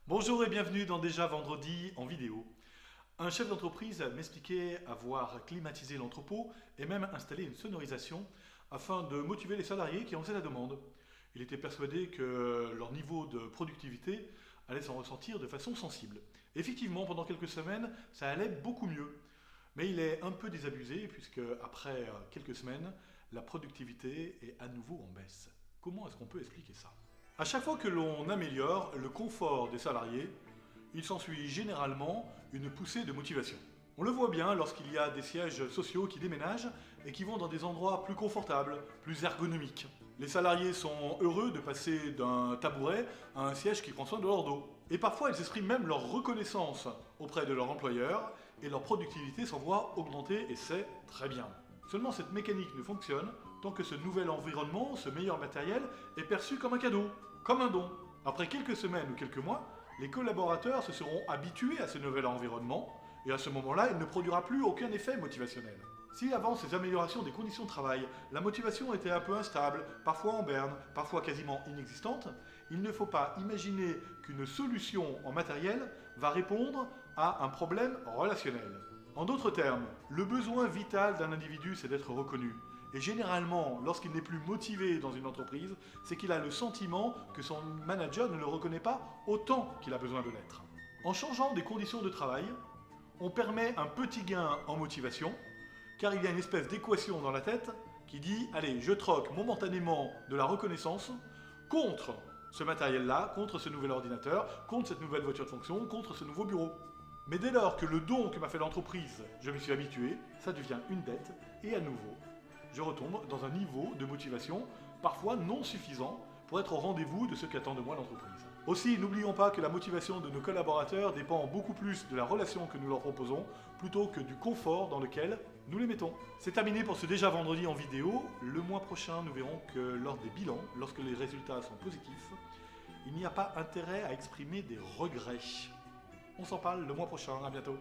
Bonjour et bienvenue dans Déjà Vendredi en vidéo. Un chef d'entreprise m'expliquait avoir climatisé l'entrepôt et même installé une sonorisation afin de motiver les salariés qui en faisaient la demande. Il était persuadé que leur niveau de productivité allait s'en ressentir de façon sensible. Effectivement, pendant quelques semaines, ça allait beaucoup mieux. Mais il est un peu désabusé puisque après quelques semaines, la productivité est à nouveau en baisse. Comment est-ce qu'on peut expliquer ça? À chaque fois que l'on améliore le confort des salariés, il s'ensuit généralement une poussée de motivation. On le voit bien lorsqu'il y a des sièges sociaux qui déménagent et qui vont dans des endroits plus confortables, plus ergonomiques. Les salariés sont heureux de passer d'un tabouret à un siège qui prend soin de leur dos. Et parfois, ils expriment même leur reconnaissance auprès de leur employeur et leur productivité s'en voit augmenter et c'est très bien. Seulement cette mécanique ne fonctionne tant que ce nouvel environnement, ce meilleur matériel, est perçu comme un cadeau, comme un don. Après quelques semaines ou quelques mois, les collaborateurs se seront habitués à ce nouvel environnement et à ce moment-là, il ne produira plus aucun effet motivationnel. Si avant ces améliorations des conditions de travail, la motivation était un peu instable, parfois en berne, parfois quasiment inexistante, il ne faut pas imaginer qu'une solution en matériel va répondre à un problème relationnel. En d'autres termes, le besoin vital d'un individu, c'est d'être reconnu. Et généralement, lorsqu'il n'est plus motivé dans une entreprise, c'est qu'il a le sentiment que son manager ne le reconnaît pas autant qu'il a besoin de l'être. En changeant des conditions de travail, on permet un petit gain en motivation, car il y a une espèce d'équation dans la tête qui dit « Allez, je troque momentanément de la reconnaissance contre ce matériel-là, contre ce nouvel ordinateur, contre cette nouvelle voiture de fonction, contre ce nouveau bureau. » Mais dès lors que le don que m'a fait l'entreprise, je m'y suis habitué, ça devient une dette, et à nouveau, je retombe dans un niveau de motivation parfois non suffisant pour être au rendez-vous de ce qu'attend de moi l'entreprise. Aussi, n'oublions pas que la motivation de nos collaborateurs dépend beaucoup plus de la relation que nous leur proposons plutôt que du confort dans lequel nous les mettons. C'est terminé pour ce Déjà Vendredi en vidéo. Le mois prochain, nous verrons que lors des bilans, lorsque les résultats sont positifs, il n'y a pas intérêt à exprimer des regrets. On s'en parle le mois prochain, à bientôt.